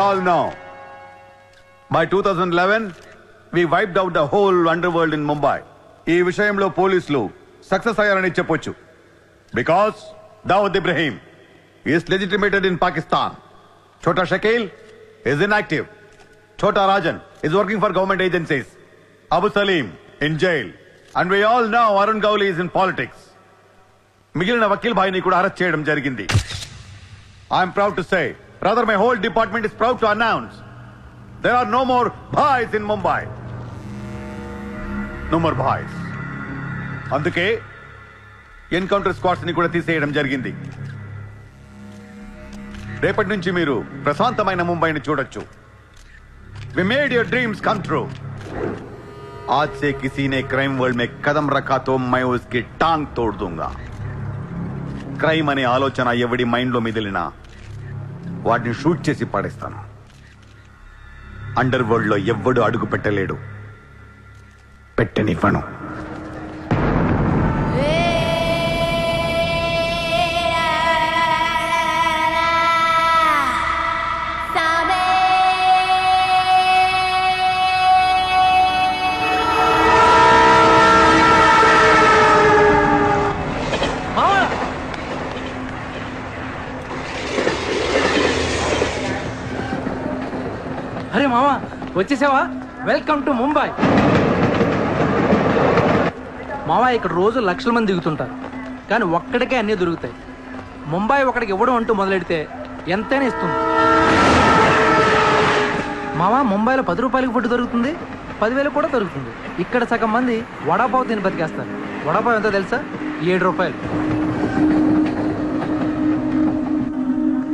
all know. By 2011, we wiped out the whole underworld in Mumbai. ఈ విషయంలో పోలీసులు success అయ్యారని చెప్పొచ్చు. Because Dawood Ibrahim is legitimated in Pakistan. Chota Shakil is inactive. Chota Rajan is working for government agencies. Abu Salim in jail. And we all know Arun Gowli is in politics. మిగిలిన వకీల్ భాయ్ని కూడా arrest చేయడం జరిగింది. I'm proud to say, rather my whole department is proud to announce, there are no more bhais in Mumbai. No more bhais. అందుకే encounter squads ని కూడా తీసేయడం జరిగింది. రేపటి నుంచి మీరు ప్రశాంతమైన ముంబైని చూడొచ్చు. We made your dreams come true. आज से किसी ने क्राइम वर्ल्ड में कदम रखा तो मैं उसकी टांग तोड़ दूंगा. క్రైమ్ అనే ఆలోచన ఎవడి మైండ్ లో మిగిలినా వాటిని షూట్ చేసి పడేస్తాను. అండర్ వరల్డ్ లో ఎవ్వడు అడుగు పెట్టలేడు, పెట్టనివ్వను. అరే మామా వచ్చేసావా? Welcome to Mumbai. మామా ఇక్కడ రోజు లక్షల మంది దిగుతుంటారు, కానీ ఒక్కడికే అన్నీ దొరుకుతాయి. ముంబై ఒకడికి ఇవ్వడం అంటూ మొదలెడితే ఎంతైనా ఇస్తుంది. మామా ముంబైలో 10 రూపాయలకి ఫుడ్ దొరుకుతుంది, 10,000 కూడా దొరుకుతుంది. ఇక్కడ సగం మంది వడాపావు తిని బతికేస్తారు. వడాపావు ఎంతో తెలుసా? 7 రూపాయలు.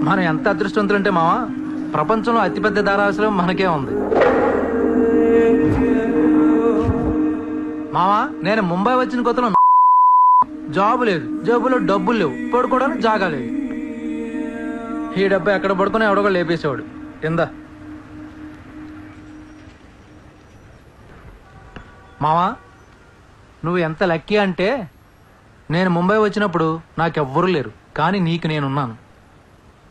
మనం ఎంత అదృష్టవంతులంటే మావా, ప్రపంచంలో అతిపెద్ద ధారావాసం మనకే ఉంది. మావా నేను ముంబై వచ్చిన కొత్తలో జాబు లేదు, జేబులో డబ్బులు లేవు, పడుకోవడానికి జాగా లేదు. ఈ డబ్బు ఎక్కడ పడుకుని ఎవడో లేపేసేవాడు. కింద మావా నువ్వు ఎంత లక్కీ అంటే, నేను ముంబై వచ్చినప్పుడు నాకెవ్వరూ లేరు, కానీ నీకు నేనున్నాను.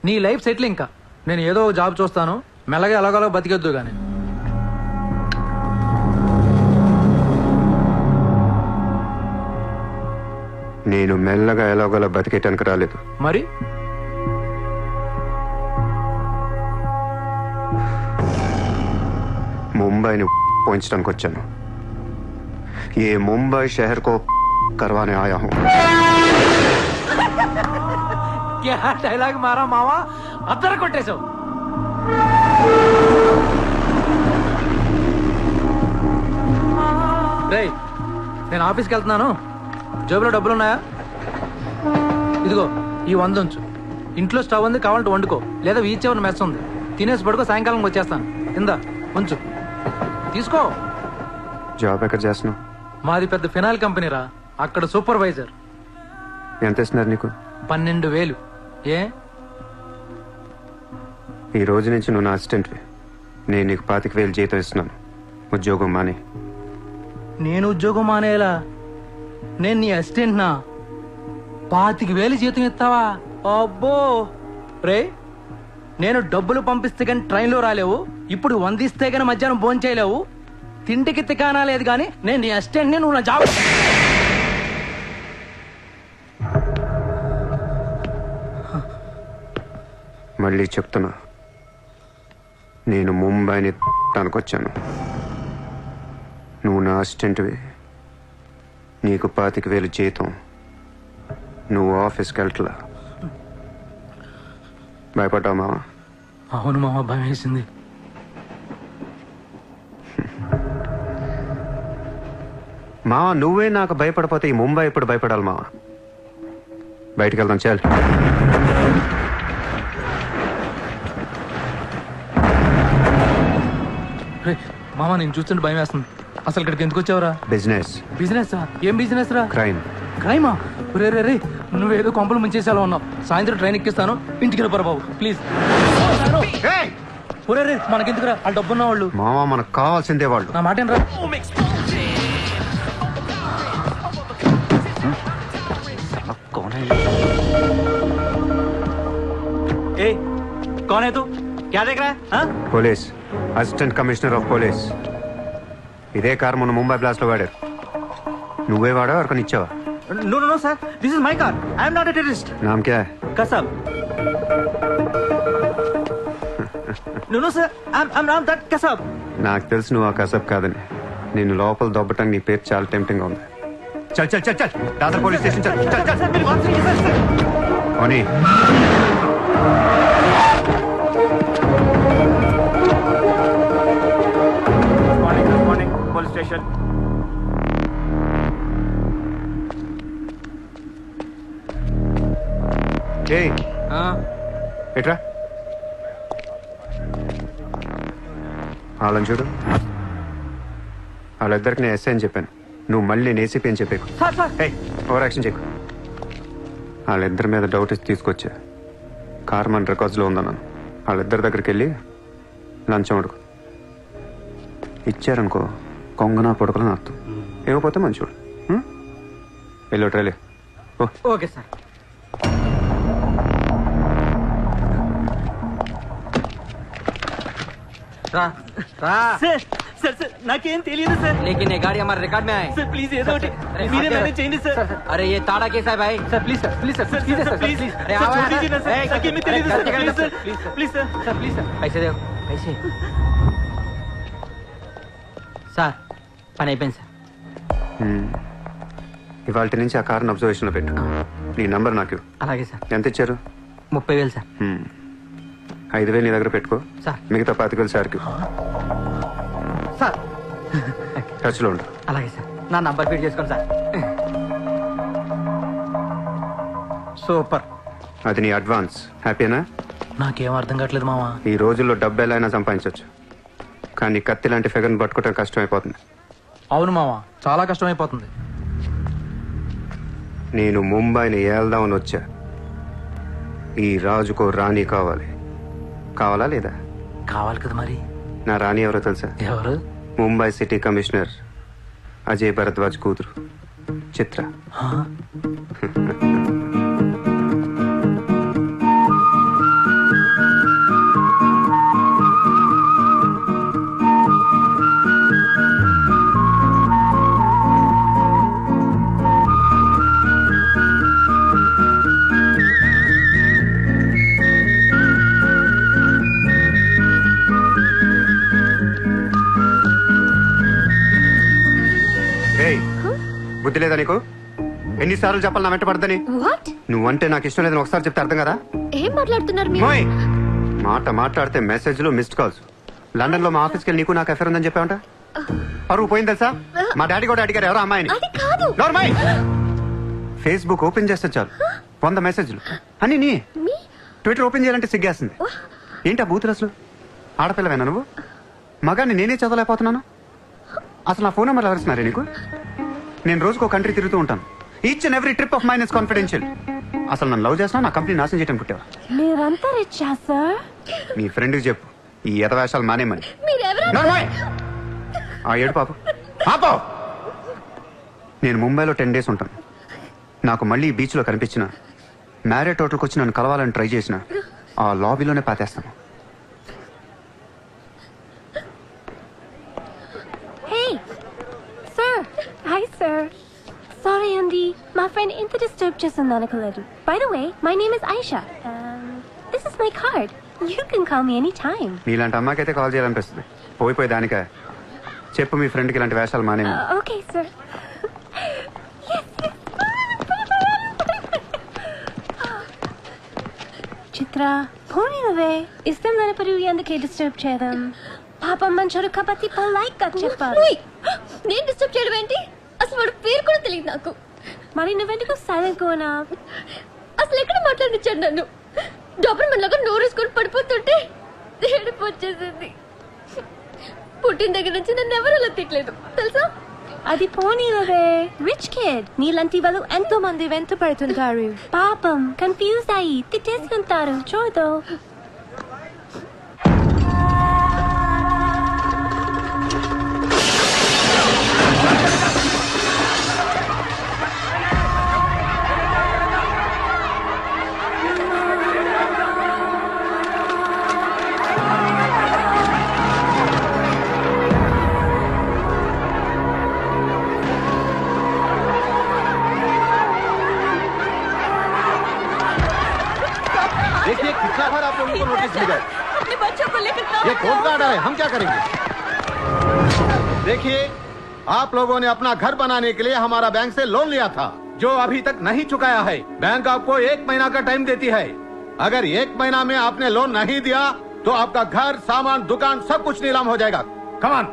నీ లైఫ్ సెటిల్. ఇంకా నేను ఏదో జాబ్ చూస్తాను, మెల్లగా ఎలాగోలా బతికేద్దు. కానీ నేను మెల్లగా ఎలాగోలా బతికేటానికి రాలేదు. మరి ముంబైని పోయించడానికి వచ్చాను. ఏ ముంబై షహర్ కో करवाने आया हूँ. क्या डायलॉग मारा मावा, అద్దర కొట్టేశావు. రేయ్ నేను ఆఫీస్కి వెళ్తున్నాను, జేబులో డబ్బులు ఉన్నాయా? ఇదిగో ఈ 100 ఉంచు. ఇంట్లో స్టవ్ ఉంది, కావాలంటే వండుకో, లేదా వీచేవన్న మెస్ ఉంది, తినేసి పడుకో, సాయంకాలం వచ్చేస్తాను. కింద ఉంచు, తీసుకో. జాబ్ ఎక్కడ చేస్తున్నావు? మాది పెద్ద ఫినాయిల్ కంపెనీ రా, అక్కడ సూపర్వైజర్. ఎంత ఇస్తున్నారు నీకు? 12,000. ఏ ఈ రోజు నుంచి నువ్వు నా అసిస్టెంట్వి. నేను నీకు 25,000 జీతం ఇస్తున్నాను. ఉద్యోగం మానే. నేను ఉద్యోగం మానేలా? నేను నీ అసిస్టెంట్నా? 25,000 జీతం ఇస్తావా? అబ్బో రే, నేను డబ్బులు పంపిస్తే కానీ ట్రైన్లో రాలేవు, ఇప్పుడు 100 ఇస్తే కానీ మధ్యాహ్నం భోజనం చేయలేవు, తిండికి తికానా లేదు. కానీ నేను నీ అసిస్టెంట్ని, నువ్వు నా జాబ్. మళ్ళీ చెప్తున్నా, నేను ముంబైని తనకొచ్చాను. నువ్వు నా అసిస్టెంట్వి, నీకు 25,000 జీతం, నువ్వు ఆఫీస్కి వెళ్ళట్లా. భయపడ్డావు మావా? అవును మామ, భయం వేసింది. మావా నువ్వే నాకు భయపడిపోతే ఈ ముంబై ఎప్పుడు భయపడాలి మావా? బయటికి వెళ్దాం చాలు. మామ నేను చూస్తుంటే భయం వేస్తుంది. అసలు ఇక్కడికి ఎందుకు వచ్చావురా? బిజినెస్. బిజినెస్? ఏం బిజినెస్ రా? క్రైమ్. క్రైమా? రే రే రే, నువ్వేదో కొంపలు ముంచేసేలా ఉన్నావు. సాయంత్రం ట్రైన్ ఎక్కిస్తాను, ఇంటికి వెళ్ళిపోరా బాబు ప్లీజ్. ఒరే రే, మనకెందుకురా, వాళ్ళు డబ్బున్న వాళ్ళు. మావా మనకు కావాల్సిందే వాళ్ళు. నా మాట రా. ए, कौन है तू? क्या देख रहा है हाँ? Police assistant commissioner of police. ఇదే కార్ మొన్న ముంబై బ్లాస్ట్ లో వాడారు. నువ్వే వాడా ఎవరికొని ఇచ్చావా? No, no, no, sir. This is my car. I am not a terrorist. నామ్ క్యా high? Kasab. No, no, sir. I'm that Kasab. నాకు తెలుసు నువ్వు ఆ కసబ్ కాదని. నేను లోపల దొబ్బటానికి నీ పేరు చాలా టెంప్టింగ్ ఉంది. చల్ చల్ చల్ చల్ దాదర్ పోలీస్ స్టేషన్ చల్ చల్ చల్. Sir, मेरी बात सुनिए, sir. ఓనీ Good morning, police station. ఏయ్ हाँ. ఎట్రా వాళ్ళని చూడు. వాళ్ళిద్దరికి నేను ఎస్ఐ అని చెప్పాను. నువ్వు మళ్ళీ నేను ఏసీపీ అని చెప్పాకు. Sir, sir. ఏయ్ ఓవర్ యాక్షన్ చేయకు. వాళ్ళిద్దరి మీద డౌట్ ఇచ్చి తీసుకొచ్చా. కార్ మన రికార్డ్స్లో ఉందన్నాను. వాళ్ళిద్దరి దగ్గరికి వెళ్ళి లంచం అడుగు. ఇచ్చారనుకో కొంగనా పొడకలని అర్థం. ఏమైపోతే మంచివాడు. వెళ్ళో ట్రైలే ఓ. Okay, sir. రా రా సార్ సార్ సార్ నాకేం తెలియదు సార్. लेकिन ये गाड़ी हमारे रिकॉर्ड में है సార్ ప్లీజ్ ఏదో ఒకటి अरे, మీరే हाँ, మేనేజ్ చేయండి సార్. अरे ये ताड़ा कैसा है भाई sir please sir please sir sir please sir please अरे సార్ आओ छोड़ दीजिए ना ए, సార్. నాకేమీ తెలియదు sir. Please sir please sir. Sir please sir पैसे दो पैसे సార్ పని అయిపోయింది సార్. ఇవాళ నుంచి ఆ కార్ని అబ్జర్వేషన్లో పెట్టు. నీ నంబర్ నాకు ఇవ్వు. అలాగే సార్. ఎంత ఇచ్చారు? 30,000 సార్. 5,000 నీ దగ్గర పెట్టుకో. సార్. మిగతా 25,000 సార్కి సార్ టచ్లో ఉండు. అలాగే సార్. నా నంబర్ ఫీడ్ చేసుకోండి సార్. సూపర్. అది నీ అడ్వాన్స్. హ్యాపీనా? నాకేం అర్థం కావట్లేదు మావా. ఈ రోజుల్లో డబ్బు ఎలా అయినా సంపాదించవచ్చు, కానీ కత్తి లాంటి ఫిగర్ని పట్టుకోవడం కష్టం అయిపోతుంది. అవును మావా, చాలా కష్టం అయిపోతుంది. నేను ముంబైని ఏల్దామని వచ్చా. ఈ రాజుకో రాణి కావాలి. కావాలా లేదా? కావాలి కదా మరి. నా రాణి ఎవరో తెలుసా? ఎవరు? ముంబై సిటీ కమిషనర్ అజయ్ భరద్వాజ్ కూతురు చిత్ర. ఏయ్, బుద్ధి లేదా నీకు? ఎన్నిసార్లు చెప్పాలి నా వెంట పడదని? వాట్? నువ్వంటే నాకు ఇష్టం లేదని ఒకసారి చెప్తే అర్థం కదా? ఏం మాట్లాడుతున్నారు మీరు? మోయ్, మాట మాట్లాడితే మెసేజ్లు మిస్డ్ కాల్స్. లండన్ లో మా ఆఫీస్కి వెళ్ళి నీకు నాకు అఫేర్ ఉందని చెప్పావంట. పరువు పోయింది తెలుసా? మా డాడీ కూడా అడిగారు ఎవరో అమ్మాయిని. అది కాదు. నోర్మై! ఫేస్బుక్ ఓపెన్ చేస్తే చాలు 100 మెసేజ్లు అన్ని నీ. మీ ట్విట్టర్ ఓపెన్ చేయాలంటే సిగ్గేస్తుంది. ఏంటి ఆ బూతులు అసలు? ఆడపిల్లవేనా నువ్వు? మగాన్ని నేనే చదవలేకపోతున్నాను. అసలు నా ఫోన్ నెంబర్ ఎవరిస్తున్నారే నీకు? నేను రోజుకో కంట్రీ తిరుగుతూ ఉంటాను. Each and every trip of mine is confidential. అసలు నన్ను లవ్ చేస్తున్నా, నా కంపెనీ నాశనం చేయడం పుట్టావా? మీరంతా రిచ్చా సార్? నీ ఫ్రెండ్కి చెప్పు ఈ ఎదవేషాలు మానేమని. మీరెవరు? నోర్మై! ఆ ఏడు పాప పాపో. నేను ముంబైలో 10 days ఉంటాను. నాకు మళ్ళీ బీచ్లో కనిపించిన, మ్యారేట్ హోటల్కి వచ్చి నన్ను కలవాలని ట్రై చేసిన ఆ లాబీలోనే పాతేస్తాను. Hey sir. Hi sir. Sorry అండి, మా ఫ్రెండ్ ఇంత డిస్టర్బ్ చేస్తుంది అనుకోలేదు. By the way, my name is Aisha. This is my card. You can call me any time. నీలాంటి అమ్మాయికైతే కాల్ చేయాలనిపిస్తుంది. పోయిపోయి దానికా? చెప్పు మీ ఫ్రెండ్కి ఇలాంటి వేషాలు మానేమి. Okay sir. చిత్ర పోనీనవే. ఇష్టం లేనప్పుడు ఎందుకే డిస్టర్బ్ చేయడం? పాపం మంచోడు కాబట్టి పొలైట్ గా చెప్పాలి. నేను డిస్టర్బ్ చేయడం ఏంటి? అసలు వాడు పేరు కూడా తెలియదు నాకు. మరి నువ్వెందుకు సైలెంట్ కోనా? అసలు ఎక్కడ మాట్లాడించాడు నన్ను? డాబర్మన్ లాగా నోరేసుకొని పడిపోతుంటే ఏడుపు వచ్చేసింది. పుట్టిన దగ్గర నుంచి నన్ను ఎవరు అలా తిట్టలేదు తెలుసా? అది పోనీనవే. రిచ్ కిడ్ నీలాంటి వాళ్ళు ఎంతో మంది వెంట పడుతుంటారు. పాపం కన్ఫ్యూజ్ అయ్యి తిట్టేసుకుంటారు. చూడు. मिनट अपने बच्चों को लेकर कहाँ ये कोर्ट का ऑर्डर है, हम क्या करेंगे? देखिए, आप लोगों ने अपना घर बनाने के लिए हमारा बैंक से लोन लिया था, जो अभी तक नहीं चुकाया है। बैंक आपको 1 महीना का टाइम देती है। अगर 1 महीना में आपने लोन नहीं दिया तो आपका घर, सामान, दुकान सब कुछ नीलाम हो जाएगा। Come on.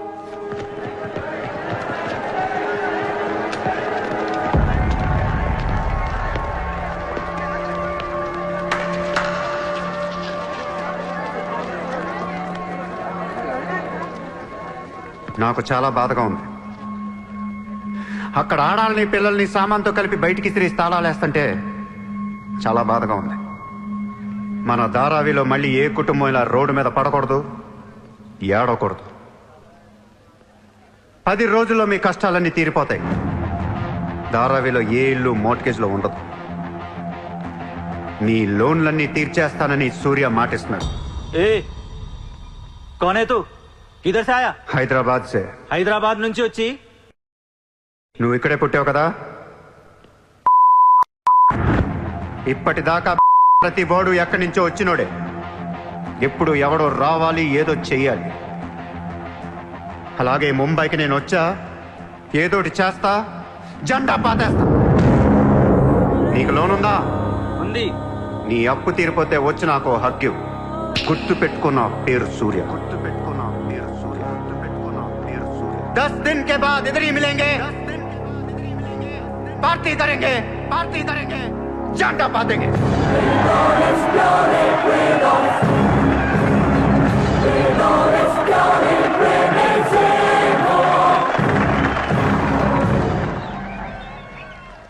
నాకు చాలా బాధగా ఉంది. అక్కడ ఆడాలని పిల్లల్ని సామాన్తో కలిపి బయటికి తిరిగి తాళాలేస్తుంటే చాలా బాధగా ఉంది. మన ధారావిలో మళ్ళీ ఏ కుటుంబం ఇలా రోడ్డు మీద పడకూడదు, ఏడవకూడదు. 10 రోజుల్లో మీ కష్టాలన్నీ తీరిపోతాయి. ధారావిలో ఏ ఇల్లు మోర్ట్గేజ్లో ఉండదు. మీ లోన్లన్నీ తీర్చేస్తానని సూర్య మాటిస్తున్నాడు. ఏ कौन है तू? किधर से आया? హైదరాబాద్ సే. హైదరాబాద్ నుంచి వచ్చి నువ్వు ఇక్కడే పుట్టావు కదా. ఇప్పటిదాకా ప్రతి వాడు ఎక్కడి నుంచో వచ్చినోడే. ఎప్పుడు ఎవడో రావాలి, ఏదో చెయ్యాలి. అలాగే ముంబైకి నేను వచ్చా, ఏదోటి చేస్తా, జెండా పాతేస్తా. నీకు లోనుందా? ఉంది. నీ అప్పు తీరిపోతే వచ్చి నాకు హక్కు. గుర్తు పెట్టుకున్న పేరు సూర్య. గుర్తు పెట్టుకున్న పేరు సూర్య. గుర్తు పెట్టుకున్న పేరు సూర్య. 10 दिन के बाद इधर ही मिलेंगे. पार्टी करेंगे, पार्टी करेंगे, झंडा पातेंगे.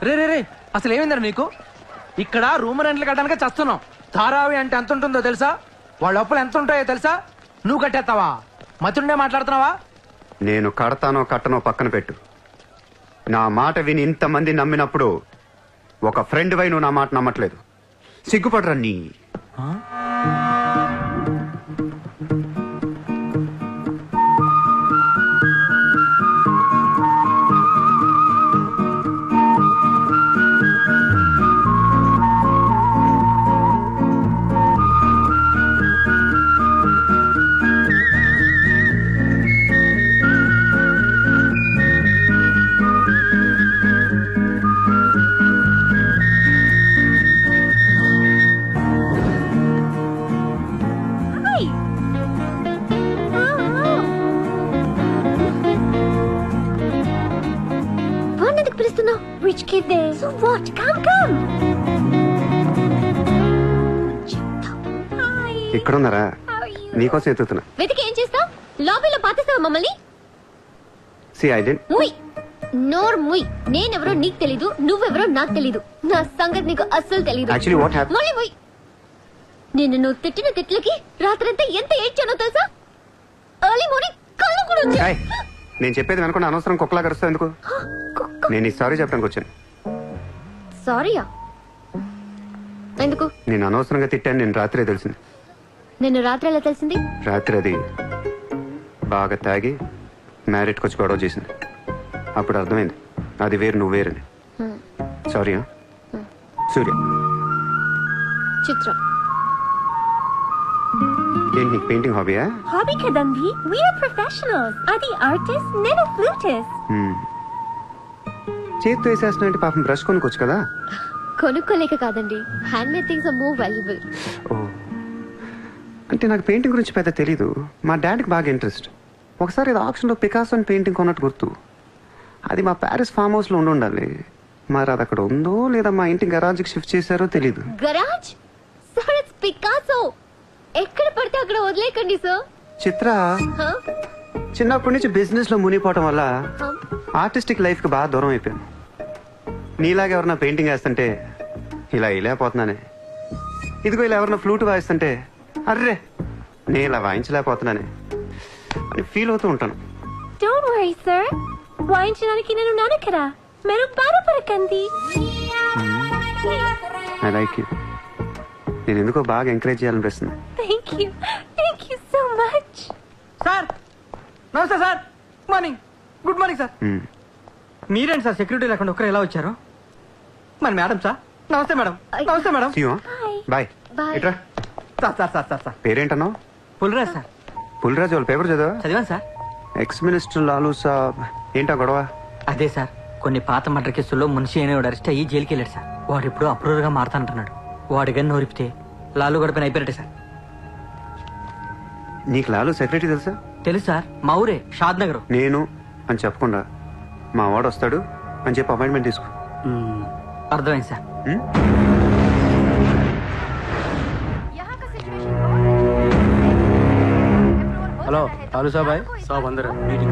రే రే రే అసలు ఏమైందని నీకు? ఇక్కడ రూమ్ రెంట్లు కట్టడానికి చస్తున్నాం. ధారావి అంటే ఎంత ఉంటుందో తెలుసా? వాళ్ళ అప్పులు ఎంత ఉంటాయో తెలుసా? నువ్వు కట్టేస్తావా? మతుండే మాట్లాడుతున్నావా? నేను కడతానో కట్టనో పక్కన పెట్టు. నా మాట విని ఇంతమంది నమ్మినప్పుడు ఒక ఫ్రెండ్ వై నువ్వు నా మాట నమ్మట్లేదు. సిగ్గుపడరా నీ. Hi. వాడినెందుకు పిలుస్తున్నావు? Rich kid there. So what? Come. Hi. ఇక్కడున్నారా? How are you? నీకోసం ఎత్తుతున్నా. వెతికి ఏం చేస్తావు? లాబీలో పాతేస్తావా మమ్మల్ని? సి ఐ డెంట్. ముయ్ నోర్ ముయ్. నేనెవరో నీకు తెలీదు, నువ్వెవరో నాకు తెలీదు. నా సంగతి నీకు అస్సలు తెలీదు. Actually what happen? మళ్ళీ ముయ్. నేను నువ్వు తిట్టిన తిట్లకి రాత్రంతా ఎంత ఏడ్చానో తెలుసా? ఎర్లీ మార్నింగ్ కళ్ళు కూడా వచ్చాయి. నేను చెప్పేది వెనకుండా అనవసరం కుక్కలా కరుస్తావు ఎందుకు? నేను ఈ సారీ చెప్పడానికి వచ్చాను. సారీయా? ఎందుకు? నేను అనవసరంగా తిట్టాను. నేను రాత్రే తెలిసింది. నిన్ను రాత్రి ఎలా తెలిసింది? రాత్రి అది బాగా తాగి మ్యారేట్కి వచ్చి గొడవ చేసింది. అప్పుడు అర్థమైంది అది వేరు, నువ్వు వేరని. సారీ. సూర్య. చిత్ర. ఏంటి నీకు painting హాబీయా? Hobby kadanvi. We are professionals. Adi artist, nenu flutist. చేతితో వేసేస్తున్నా పాపం బ్రష్ కొనుక్కోవచ్చు కదా. కొనుక్కోలేక కాదండి, hand made things are more valuable. ఓ, అంటే నాకు పెయింటింగ్ గురించి పెద్ద తెలీదు. మా డాడీకి బాగా ఇంట్రెస్ట్. ఒకసారి ఇది ఆక్షన్లో పికాసో పెయింటింగ్ కొన్నట్టు గుర్తు. అది మా ప్యారిస్ ఫామ్ హౌస్లో ఉండాలి. మరి అది అక్కడ ఉందో లేదా మా ఇంటి గరాజ్కి షిఫ్ట్ చేశారో తెలీదు. గరాజ్? Sir it's Picasso. ఎక్కడ పడితే అక్కడ వదిలేకండి సార్. చిత్ర చిన్నప్పటి నుంచి బిజినెస్ లో మునిగిపోవటం వల్ల Huh? ఆర్టిస్టిక్ లైఫ్ కి బాగా దూరం అయిపోయాను. నీలాగా ఎవరన్నా పెయింటింగ్ వేస్తుంటే ఇలా వేయలేకపోతున్నానే. ఇదిగో ఇలా ఎవరన్నా ఫ్లూట్ వాయిస్తుంటే అర్రే నేను ఇలా వాయించలేకపోతున్నానే అని ఫీల్ అవుతూ ఉంటాను. Don't worry, sir. వాయించడానికి నేను ఉన్నాను కదా. మీరు బాధపడకండి. I like you. నేను ఎందుకో బాగా ఎంకరేజ్ చేయాలనిపిస్తుంది. Thank you. Thank you so much. Sir నమస్తే sir. Morning. Good morning sir. మీరేంటి సార్ సెక్యూరిటీ లేకుండా ఒక్కరు ఎలా వచ్చారు? మరి మేడం సార్. నమస్తే మేడం. నమస్తే మేడం. బాయ్. Bye. ఇట్రా. సార్ పేరేంటన్నావు? పుల్రా సార్. పుల్రాజు వాళ్ళ పేపర్ చదివా? చదివాను sir. Ex minister Lalu Sahab ఏంటా గొడవ? అదే సార్, కొన్ని పాత మర్డర్ కేసుల్లో మున్షి అనేవాడు అరెస్ట్ అయ్యి జైలుకి వెళ్ళాడు సార్. వాడు ఇప్పుడు అప్రూవర్ గా మారుతానంటున్నాడు. వాడి గన్ను నోరిపితే లాలు గడపని అయిపోయినట్టే సార్. నీకు లాలూ సెక్రటరీ తెలుసా? తెలుసు సార్, మా ఊరే షాద్ నగర్. నేను అని చెప్పకుండా మా వాడు వస్తాడు అని చెప్పి అపాయింట్మెంట్ తీసుకో. అర్థమైంది సార్. ఉం? హలో లాలు సాబాయ్. साहब अंदर है मीटिंग